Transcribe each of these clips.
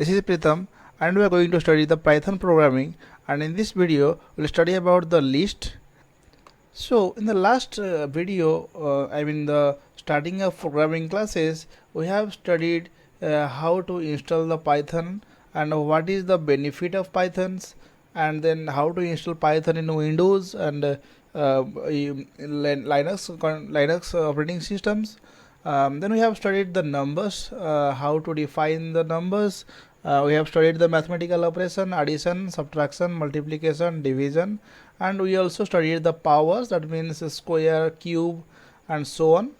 This is Pritham and we are going to study the Python programming, and in this video we'll study about the list. So in the last video, the starting of programming classes, we have studied how to install the Python and what is the benefit of Pythons, and then how to install Python in Windows and Linux operating systems. Then we have studied the numbers, how to define the numbers. We have studied the mathematical operation, addition, subtraction, multiplication, division, and we also studied the powers, that means square, cube, and so on.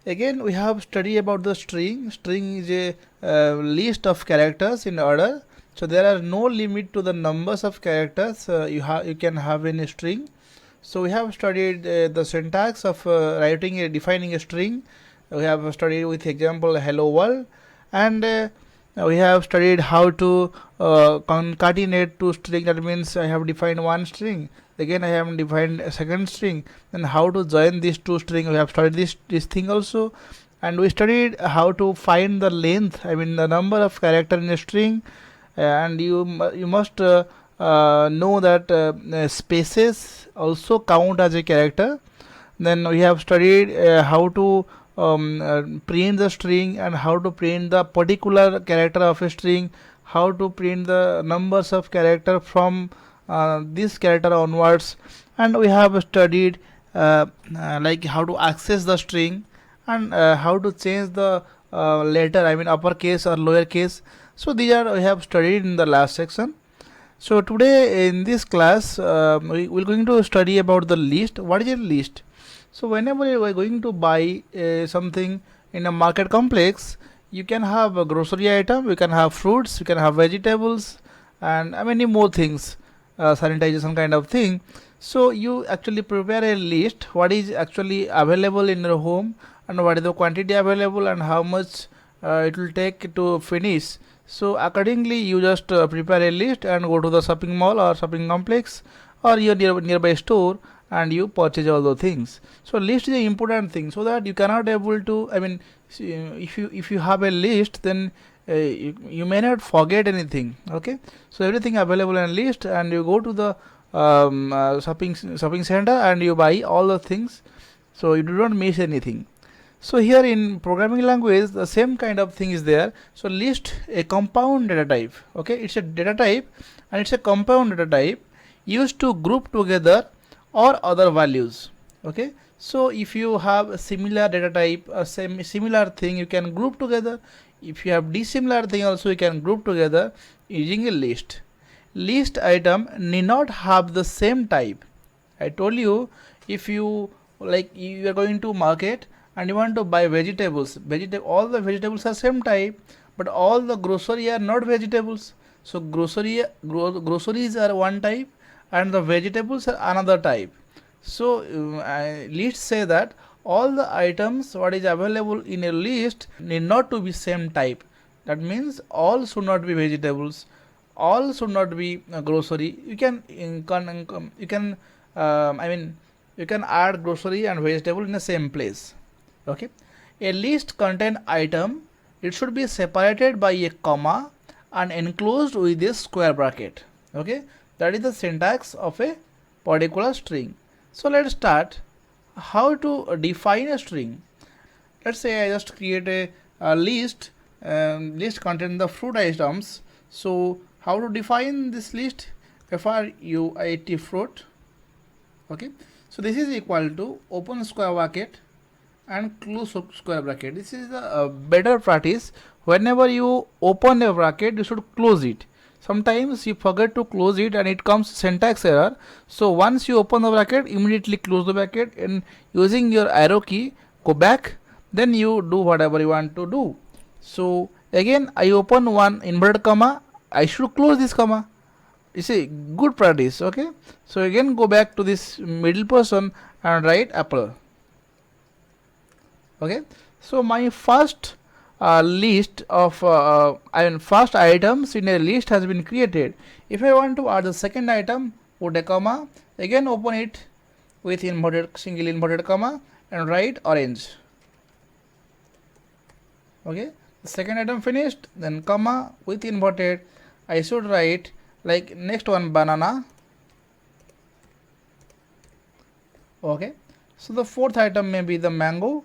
Again, we have studied about the string. String is a list of characters in order. So there are no limit to the numbers of characters you can have in a string. So we have studied the syntax of defining a string. We have studied with example hello world, and we have studied how to concatenate two string. That means I have defined one string, again I have defined a second string, and how to join these two strings. We have studied this thing also, and we studied how to find the length, the number of character in a string, and you must know that spaces also count as a character. Then we have studied how to print the string and how to print the particular character of a string, how to print the numbers of character from this character onwards, and we have studied like how to access the string and how to change the letter, uppercase or lowercase. So these are we have studied in the last section. So today in this class we will going to study about the list. What is a list? So whenever you are going to buy something in a market complex, you can have a grocery item, you can have fruits, you can have vegetables, and many more things, sanitization kind of thing. So you actually prepare a list what is actually available in your home, and what is the quantity available, and how much it will take to finish. So accordingly you just prepare a list and go to the shopping mall or shopping complex or your nearby store, and you purchase all those things. So list is an important thing, so that you cannot able to if you have a list, then you may not forget anything. Okay, so everything available in list, and you go to the shopping center and you buy all the things, so you do not miss anything. So here in programming language the same kind of thing is there. So list a compound data type. Okay, it's a data type and it's a compound data type used to group together or other values. Okay, so if you have a similar data type, a similar thing, you can group together. If you have dissimilar thing also, you can group together using a list. List item need not have the same type. I told you, if you you are going to market and you want to buy vegetables, all the vegetables are same type, but all the grocery are not vegetables. So groceries are one type and the vegetables are another type. So let's say that all the items what is available in a list need not to be same type. That means all should not be vegetables, all should not be grocery. You can you can add grocery and vegetable in the same place. Okay, a list contain item, it should be separated by a comma and enclosed with a square bracket. Okay, that is the syntax of a particular string. So let's start how to define a string. Let's say I just create a list. List contain the fruit items. So how to define this list? fruit. Okay, so this is equal to open square bracket and close square bracket. This is the better practice. Whenever you open a bracket, you should close it. Sometimes you forget to close it and it comes syntax error. So once you open the bracket, immediately close the bracket, and using your arrow key go back, then you do whatever you want to do. So again I open one inverted comma, I should close this comma. You see, good practice. Okay, so again go back to this middle portion and write apple. Okay, so my first list of first items in a list has been created. If I want to add the second item, put a comma, again open it with single inverted comma and write orange. Okay, second item finished, then comma with inverted, I should write like next one banana. Okay, so the fourth item may be the mango.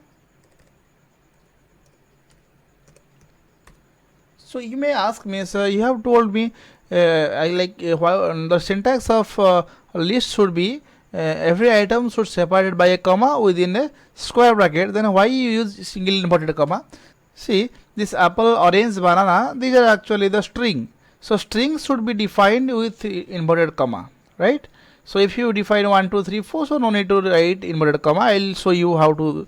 So you may ask me, sir, you have told me I like the syntax of list should be every item should separated by a comma within a square bracket. Then why you use single inverted comma? See, this apple, orange, banana, these are actually the string. So strings should be defined with inverted comma, right? So if you define 1, 2, 3, 4, so no need to write inverted comma. I'll show you how to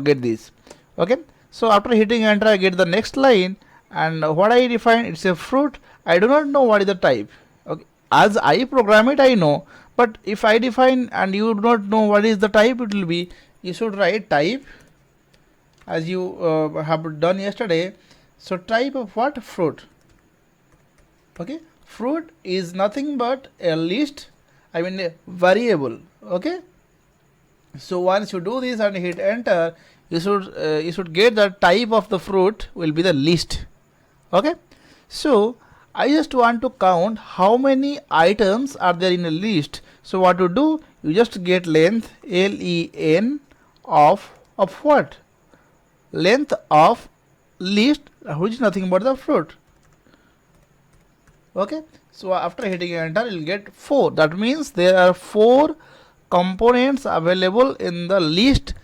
get this. Okay. So after hitting enter, I get the next line, and what I define, it's a fruit. I do not know what is the type. Okay. As I program it, I know. But if I define and you do not know what is the type, it will be, you should write type as you have done yesterday. So type of what? Fruit. Okay. Fruit is nothing but a list, I mean a variable. Okay. So once you do this and hit enter, you should get the type of the fruit will be the list. Okay. So I just want to count how many items are there in a list. So what to do? You just get length, len, of what? Length of list, which is nothing but the fruit. Okay. So after hitting enter, you'll get 4. That means there are 4 components available in the list.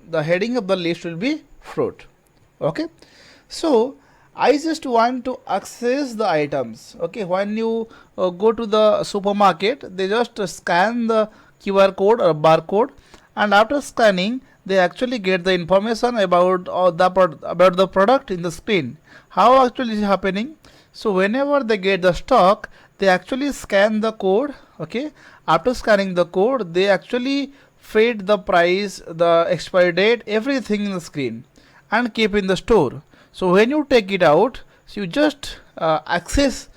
The heading of the list will be fruit. Okay. So I just want to access the items. Okay. When you go to the supermarket, they just scan the QR code or barcode, and after scanning, they actually get the information about the product in the screen. How actually is happening? So whenever they get the stock, they actually scan the code. Okay. After scanning the code, they actually feed the price, the expiry date, everything in the screen and keep in the store. So when you take it out, so you just access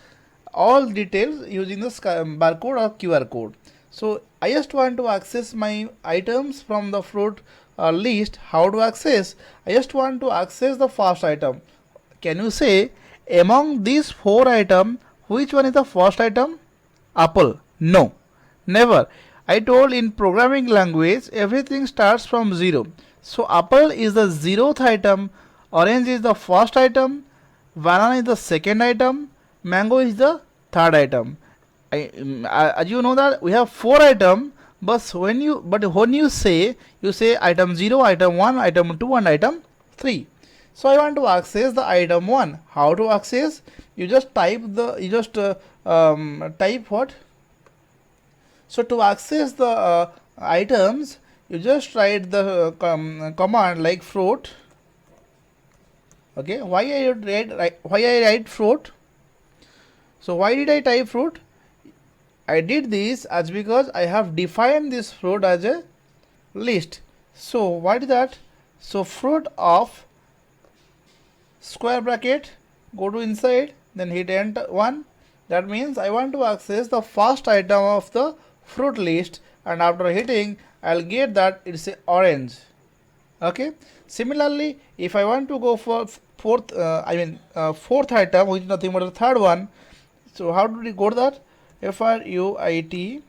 all details using the barcode or QR code. So I just want to access my items from the fruit list. How to access? I just want to access the first item. Can you say among these 4 items, which one is the first item? Apple. No, never. I told in programming language everything starts from 0. So apple is the 0th item, orange is the first item, banana is the second item, mango is the third item. As you know that we have 4 items, but when you say item 0, item 1, item 2 and item 3. So I want to access the item 1. How to access? You just type type what? So to access the items, you just write the command like fruit. Okay. Why I write fruit? So why did I type fruit? I did this as because I have defined this fruit as a list. So what is that? So fruit of square bracket, go to inside, then hit enter 1. That means I want to access the first item of the fruit list, and after hitting, I'll get that it's a orange. Okay. Similarly, if I want to go for fourth item, which is nothing but the third one. So how do we go to that? FRUIT,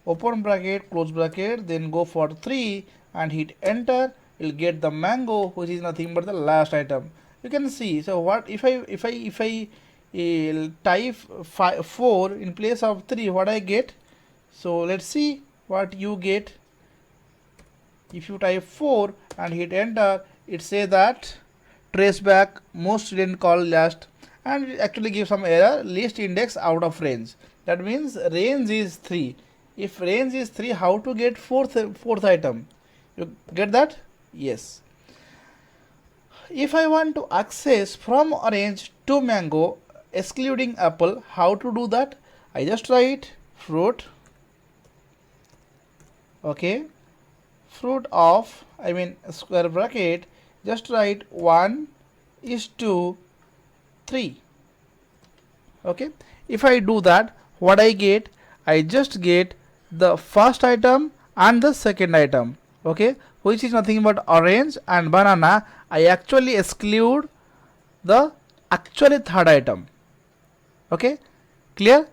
open bracket, close bracket, then go for 3 and hit enter. You'll get the mango, which is nothing but the last item. You can see. So what if I type 4 in place of 3, what I get? So let's see what you get. If you type 4 and hit enter, it says that trace back, most didn't call last, and it actually gives some error, list index out of range. That means range is 3. If range is 3, how to get fourth item? You get that? Yes. If I want to access from orange to mango excluding apple, how to do that? I just write fruit. Okay. Fruit of, square bracket, just write 1 is to 3. Okay. If I do that, what I get? I just get the first item and the second item. Okay. Which is nothing but orange and banana. I actually exclude the actually third item. Okay, clear?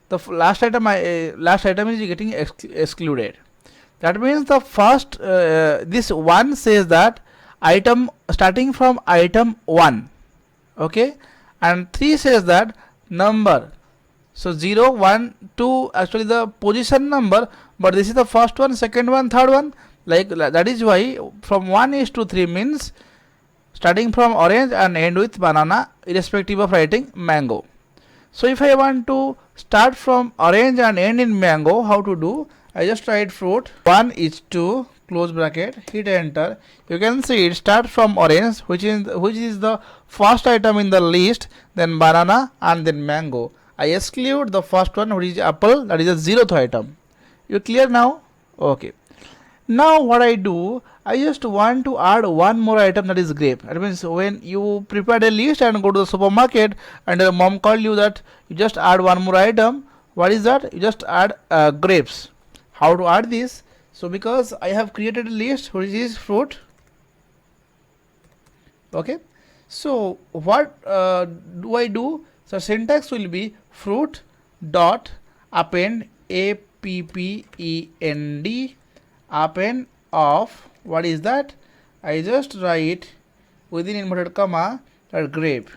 The last item is getting excluded. That means the first this one says that item starting from item 1, okay, and 3 says that number. So 0, 1, 2 actually the position number, but this is the first one, second one, third one, like that is why from 1 is to 3 means starting from orange and end with banana irrespective of writing mango. So if I want to start from orange and end in mango, how to do? I just write fruit 1 is to close bracket, hit enter. You can see it starts from orange, which is the first item in the list, then banana and then mango. I exclude the first one, which is apple, that is the 0th item. You clear now? Okay. Now what I do, I just want to add one more item, that is grape. That means when you prepare a list and go to the supermarket and your mom called you that you just add one more item. What is that? You just add grapes. How to add this? So because I have created a list which is fruit. Okay. So what do I do? So syntax will be fruit dot append, append, append of, what is that? I just write within inverted comma that grape.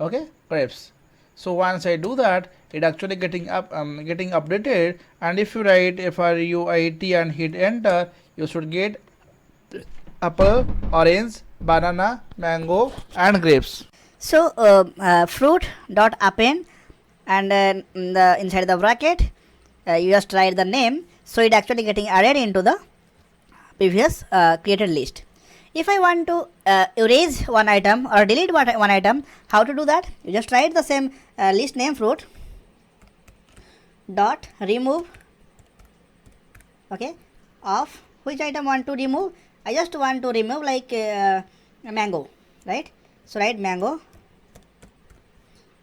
Okay, grapes. So once I do that, it actually getting updated, and if you write fruit and hit enter, you should get apple, orange, banana, mango and grapes. So fruit dot append, and inside the bracket you just write the name, so it actually getting added into the previous created list. If I want to erase one item or delete one item, how to do that? You just write the same list name fruit dot remove, okay, of which item want to remove. I just want to remove like mango, right? So write mango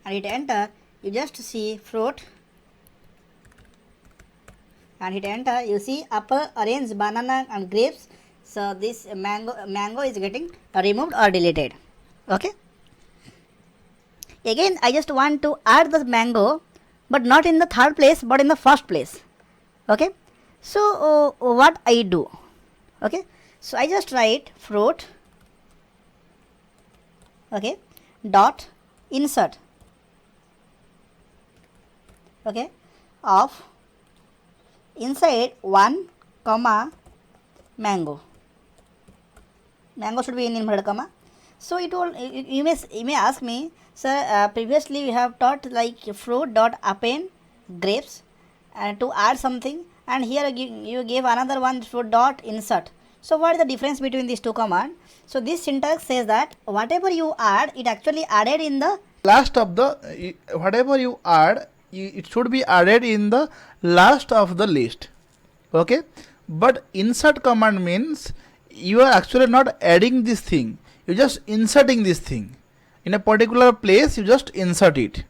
and hit enter. You just see fruit and hit enter. You see apple, orange, banana and grapes. So this mango is getting removed or deleted. Okay. Again, I just want to add the mango, but not in the third place, but in the first place. Okay. So what I do? Okay. So I just write fruit, okay, dot insert, okay, of inside 1 comma mango. Mango should be in inverted comma. So it will, you may ask me, sir, previously we have taught like fruit dot append grapes to add something, and here you gave another one, fruit dot insert. So what is the difference between these two commands? So this syntax says that whatever you add, it actually added in the last of the, whatever you add, it should be added in the last of the list. Okay. But insert command means you are actually not adding this thing, you just inserting this thing in a particular place, you just insert it.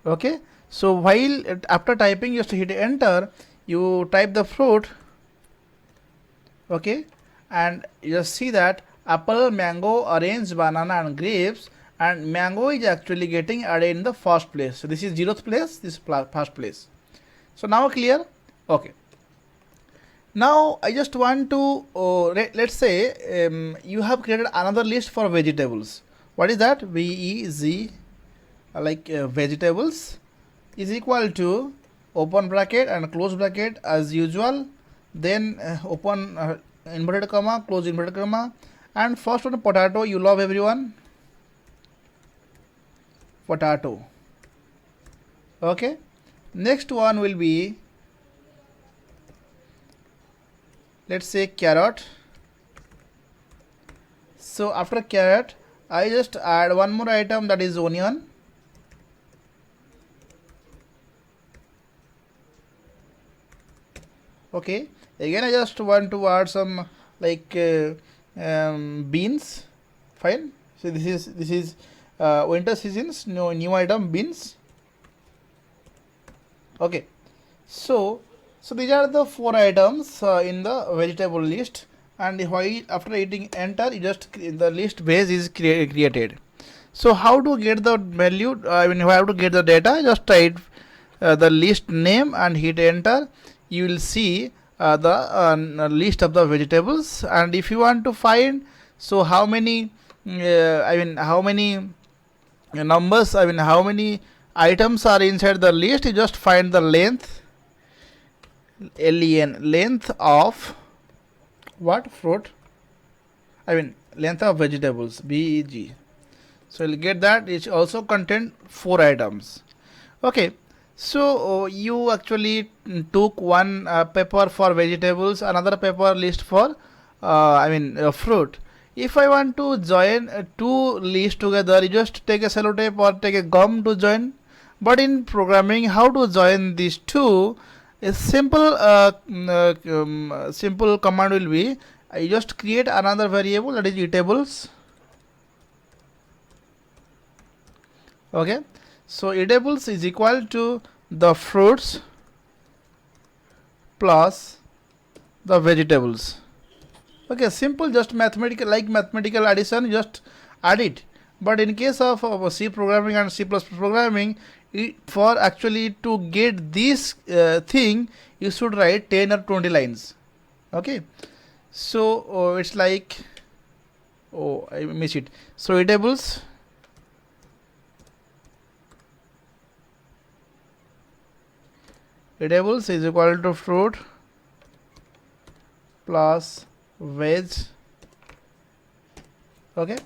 Okay. So while after typing, just hit enter, you type the fruit, okay, and you just see that apple, mango, orange, banana and grapes, and mango is actually getting added in the first place. So this is 0th place, this is first place. So now clear? Okay. Now I just want to let's say you have created another list for vegetables. What is that? VEG, like vegetables is equal to open bracket and close bracket as usual, then open inverted comma, close inverted comma, and first one potato. You love everyone, potato. Okay. Next one will be, let's say carrot. So after carrot, I just add one more item, that is onion. Okay. Again, I just want to add some like beans. Fine. So this is winter seasons, new item, beans. Okay. So these are the 4 items in the vegetable list, and while after hitting enter, you just the list base is created. So how to get the value? I mean, how to get the data? Just type the list name and hit enter. You will see the list of the vegetables. And if you want to find, so how many how many numbers, how many items are inside the list, you just find the length, length of what fruit, length of vegetables, BEG. So you'll get that it also contain 4 items. Okay, so you actually took one paper for vegetables, another paper list for fruit. If I want to join 2 lists together, you just take a sellotape or take a gum to join. But in programming, how to join these two? A simple simple command will be, I just create another variable, that is eatables. Okay, so eatables is equal to the fruits plus the vegetables. Okay, simple, just mathematical addition, just add it. But in case of C programming and C++ programming, for actually to get this thing, you should write 10 or 20 lines. Okay, so it's like, I miss it. So eatables is equal to fruit plus veg. Okay,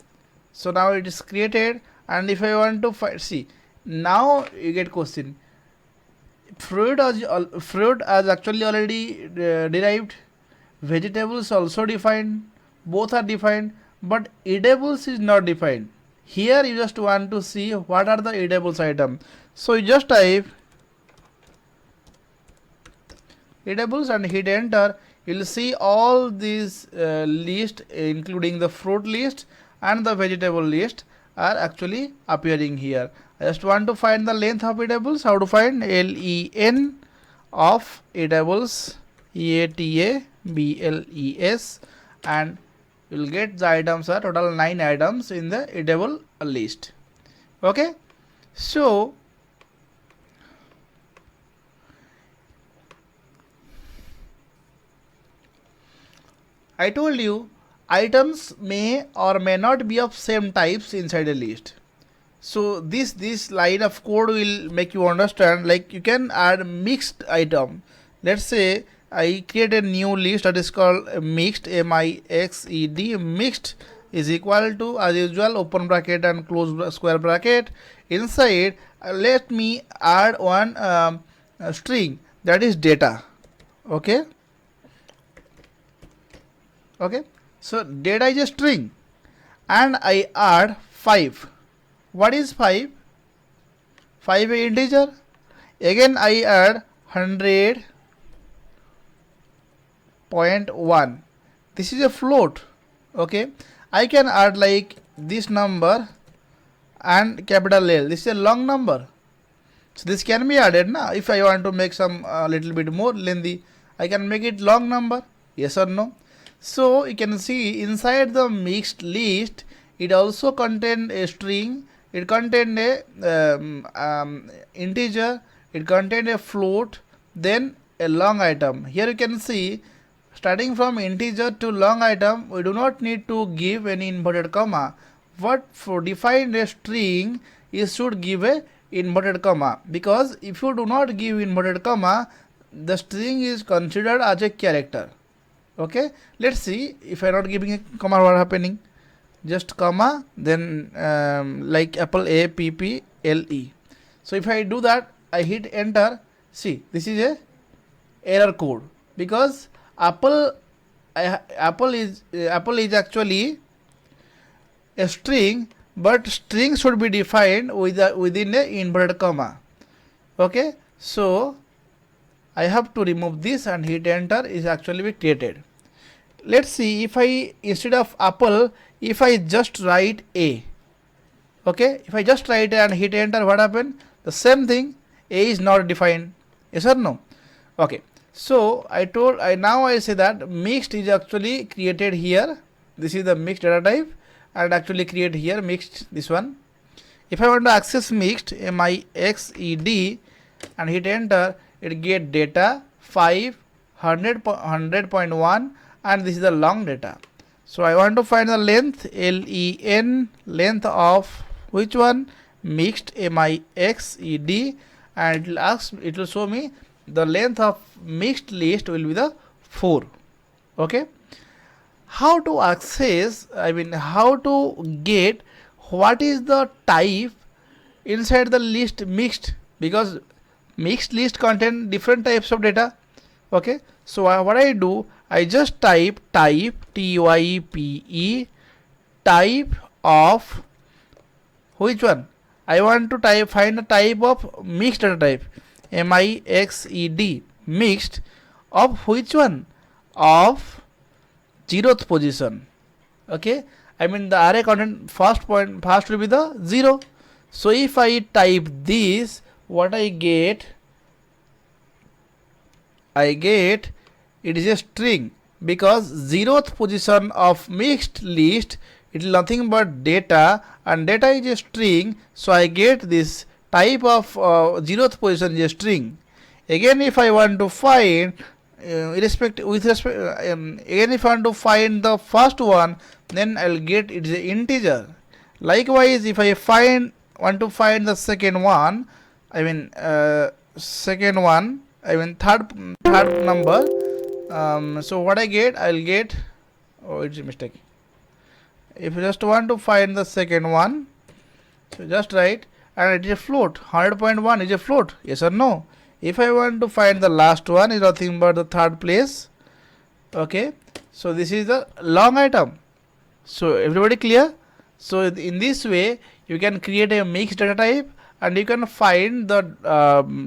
so now it is created, and if I want to find, see, now you get question, fruit as actually already derived, vegetables also defined, both are defined, but eatables is not defined. Here you just want to see what are the eatables item, so you just type eatables and hit enter. You will see all these list, including the fruit list and the vegetable list, are actually appearing here. I just want to find the length of eatables. How to find? LEN of eatables, EATABLES, and you will get the items are total 9 items in the eatable list. Okay, so I told you items may or may not be of same types inside a list. So this line of code will make you understand, like you can add mixed item. Let's say I create a new list that is called mixed, MIXED. Mixed is equal to, as usual, open bracket and close square bracket. Inside let me add one string, that is data. Okay, so data is a string, and I add 5. What is 5? 5 is integer. Again I add 100.1. This is a float. Okay, I can add like this number and capital L. This is a long number, so this can be added now. If I want to make some little bit more lengthy, I can make it long number. Yes or no? So you can see inside the mixed list, it also contained a string, it contained a integer, it contained a float, then a long item. Here you can see, starting from integer to long item, we do not need to give any inverted comma. But for define a string, you should give a inverted comma, because if you do not give inverted comma, the string is considered as a character. Okay, let's see, if I am not giving a comma, what happening? Just comma, then like apple, APPLE. So if I do that, I hit enter. See, this is a error code, because apple is actually a string, but string should be defined within a inverted comma. Okay, so I have to remove this and hit enter, is actually be created. Let's see, if I, instead of apple, if I just write A. Okay, if I just write A and hit enter, what happened? The same thing, A is not defined. Yes or no? Okay, So now I say that mixed is actually created here. This is the mixed data type, and actually create here mixed, this one. If I want to access mixed, mixed and hit enter, it get data 5 100.1, and this is the long data. So I want to find the length, len, length of which one, mixed, mixed, and it will show me the length of mixed list will be the 4. Okay, how to access, how to get what is the type inside the list mixed, because mixed list contain different types of data. Okay, so what I do, I just type type, type, type of which one, I want to find the type of mixed data type, mixed, mixed of which one, of 0th position. Okay, the array content first will be the 0. So if I type this, what I get it is a string, because 0th position of mixed list, it is nothing but data, and data is a string, so I get this type of 0th position is a string. Again, if I want to find again if I want to find the first one, then I'll get it is an integer. Likewise, if I want to find the second one, third number, so what I get, I'll get, oh, it's a mistake. If you just want to find the second one, so just write, and it is a float, 100.1 is a float, yes or no. If I want to find the last one, is nothing but the third place. Okay, so this is the long item. So everybody clear? So in this way you can create a mixed data type, and you can find the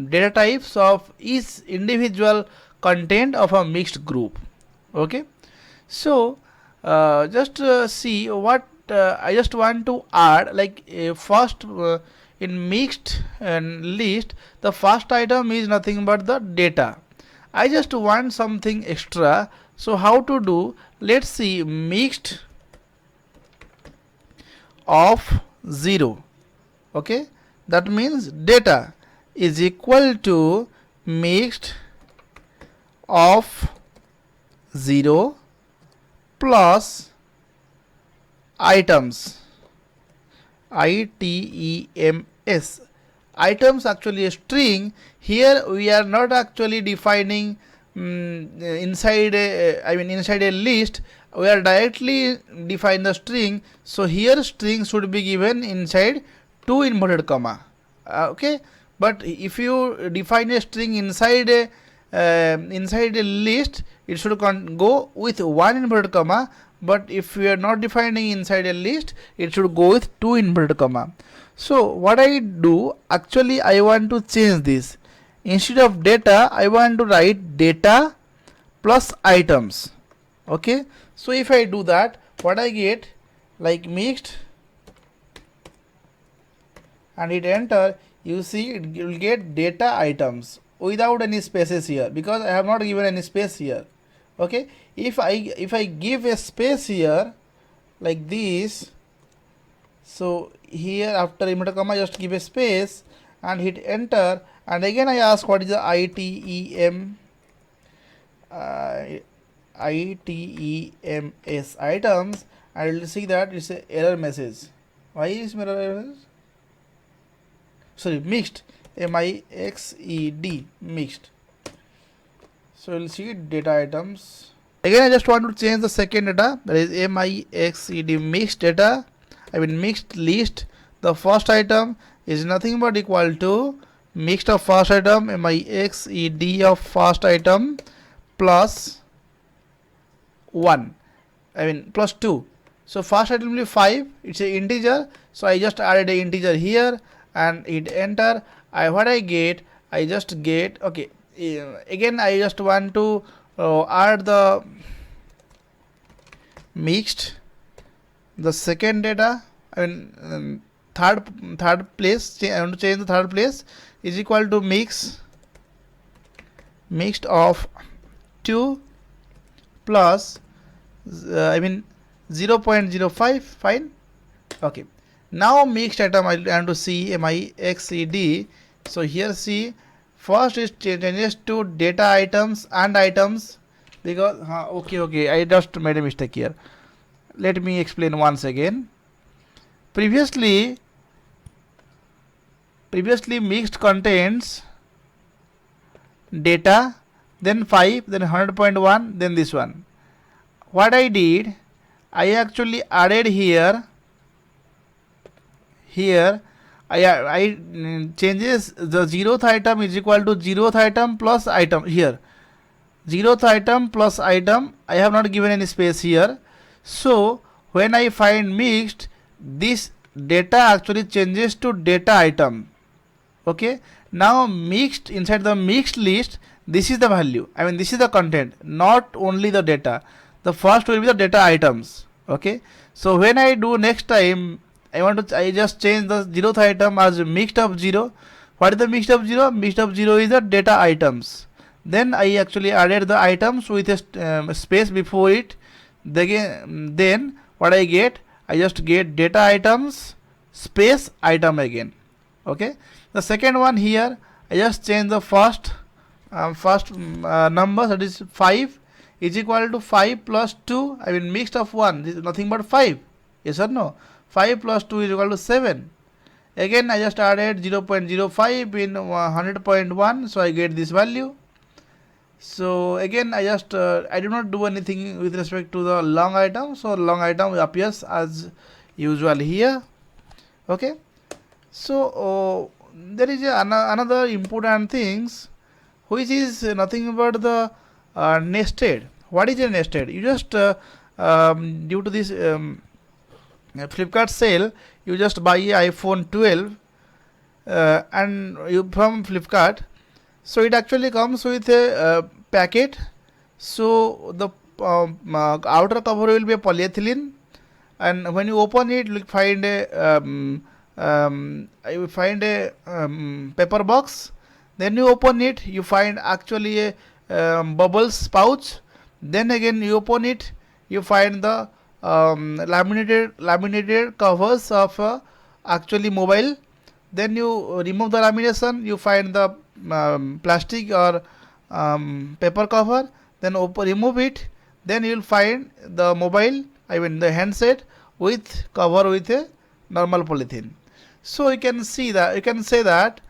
data types of each individual content of a mixed group. Okay, so just see what I just want to add, like first in mixed list, the first item is nothing but the data. I just want something extra, so how to do, let's see, mixed of 0. Okay, that means data is equal to mixed of 0 plus items, items. Items actually a string. Here we are not actually defining inside a list, we are directly define the string. So here string should be given inside 2 inverted comma. Okay, but if you define a string inside a list, it should go with 1 inverted comma, but if we are not defining inside a list, it should go with 2 inverted comma. So what I do, actually I want to change this. Instead of data, I want to write data plus items. Okay, so if I do that, what I get, like mixed, and hit enter, you see it will get data items without any spaces here, because I have not given any space here. Okay, if I give a space here like this, so here after inverted comma just give a space and hit enter, and again I ask what is the items items, I will see that it's a error message. Why is error message? Sorry, mixed, mixed, mixed. So we'll see data items. Again I just want to change the second data, that is mixed mixed data, mixed list. The first item is nothing but equal to mixed of first item, mixed of first item plus 1, plus 2. So first item will be 5, it's an integer, so I just added an integer here and hit enter. What I get, I just get, okay, again I just want to add the mixed, the second data, third place, I want to change the third place, is equal to mix mixed of 2 plus 0.05, fine. Okay, now mixed item I want to see MIXED. So here see, first it changes to data items and items, because okay, I just made a mistake here. Let me explain once again. Previously mixed contains data, then 5, then 100.1, then this one. What I did, I actually added here I changes the 0th item is equal to 0th item plus item. Here 0th item plus item, I have not given any space here. So when I find mixed, this data actually changes to data item. Okay, now mixed, inside the mixed list, this is the value, this is the content, not only the data. The first will be the data items. Okay, so when I do next time, I just change the 0th item as mixed of 0. What is the mixed of 0? Mixed of 0 is the data items. Then I actually added the items with a space before it. Then what I get? I just get data items space item again. Okay. The second one here, I just change the first number, that is 5 is equal to 5 plus 2. Mixed of 1. This is nothing but 5. Yes or no? 5 plus 2 is equal to 7. Again I just added 0.05 in 100.1, so I get this value. So again I just I do not do anything with respect to the long item, so long item appears as usual here. Okay, so there is another important things, which is nothing but the nested. What is a nested? You just due to this Flipkart sale, you just buy a iPhone 12 and you from Flipkart. So it actually comes with a packet. So the outer cover will be a polyethylene, and when you open it, you find a paper box. Then you open it, you find actually a bubbles pouch. Then again you open it, you find the laminated covers of actually mobile. Then you remove the lamination, you find the plastic or paper cover. Then remove it, then you will find the mobile, the handset with cover with a normal polythene. So you can say that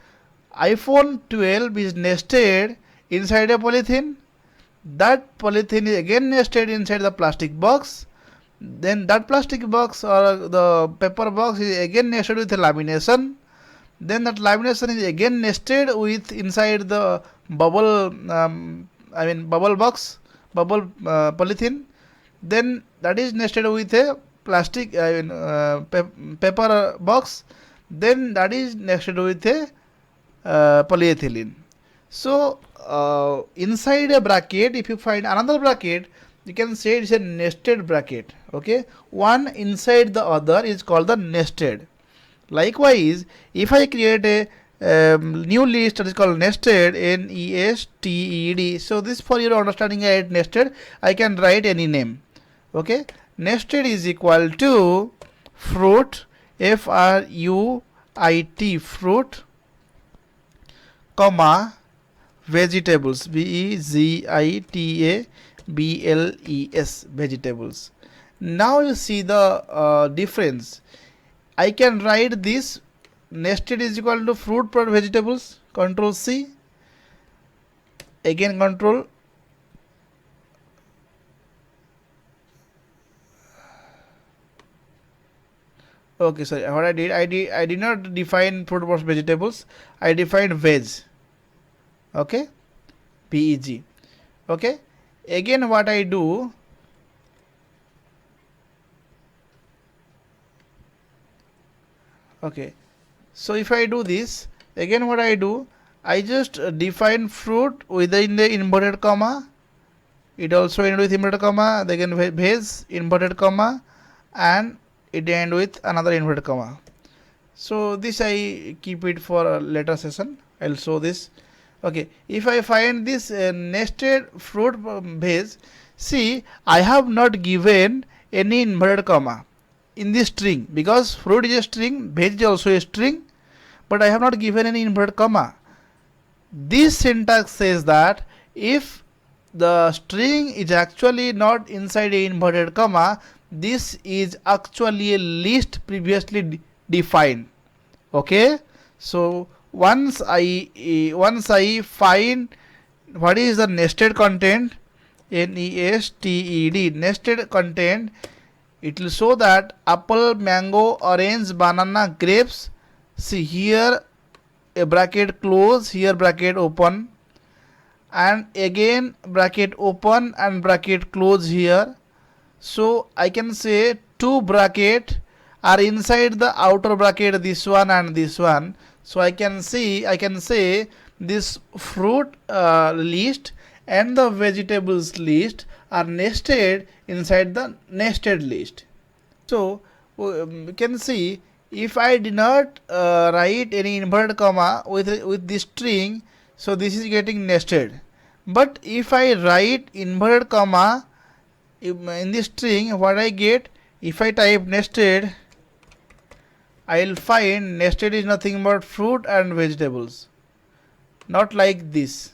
iPhone 12 is nested inside a polythene. That polythene is again nested inside the plastic box. Then that plastic box or the paper box is again nested with a lamination. Then that lamination is again nested with inside the bubble box, polythene. Then that is nested with a plastic paper box. Then that is nested with a polyethylene. So inside a bracket, if you find another bracket, you can say it's a nested bracket. Okay, one inside the other is called the nested. Likewise, if I create a new list that is called nested, nested. So this, for your understanding, I write nested. I can write any name. Okay, nested is equal to fruit, fruit, fruit, comma, vegetables, vegitables, vegetables. Now you see the difference. I can write this nested is equal to fruit plus vegetables, control C, again control, okay, sorry, what I did not define fruit plus vegetables, I defined veg. Okay, veg. Okay, again what I do, okay, so if I do this, again what I do, I just define fruit within the inverted comma, it also end with inverted comma, again veg, inverted comma, and it end with another inverted comma. So this I keep it for a later session, I'll show this. Okay, if I find this nested fruit veg, see, I have not given any inverted comma in this string, because fruit is a string, veg is also a string, but I have not given any inverted comma. This syntax says that if the string is actually not inside a inverted comma, this is actually a list previously defined. Okay, so once I find what is the nested content, nested, nested content, it will show that apple, mango, orange, banana, grapes. See here a bracket close, here bracket open, and again bracket open and bracket close here. So I can say two bracket are inside the outer bracket, this one and this one. So I can say this fruit list and the vegetables list are nested inside the nested list. So we can see, if I did not write any inverted comma with this string, so this is getting nested. But if I write inverted comma in this string, what I get, if I type nested, I will find nested is nothing but fruit and vegetables, not like this.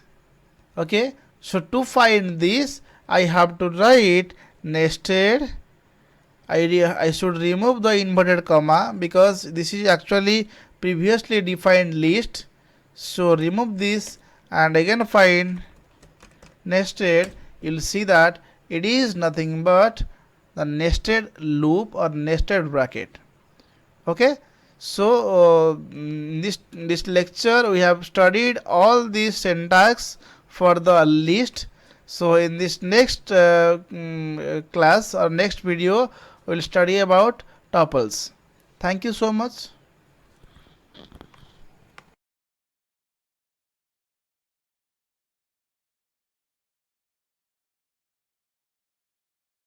Okay, so to find this, I have to write nested. I should remove the inverted comma because this is actually previously defined list. So remove this and again find nested. You'll see that it is nothing but the nested loop or nested bracket. Okay, so in this lecture we have studied all these syntax for the list. So in this next class or next video, we will study about tuples. Thank you so much.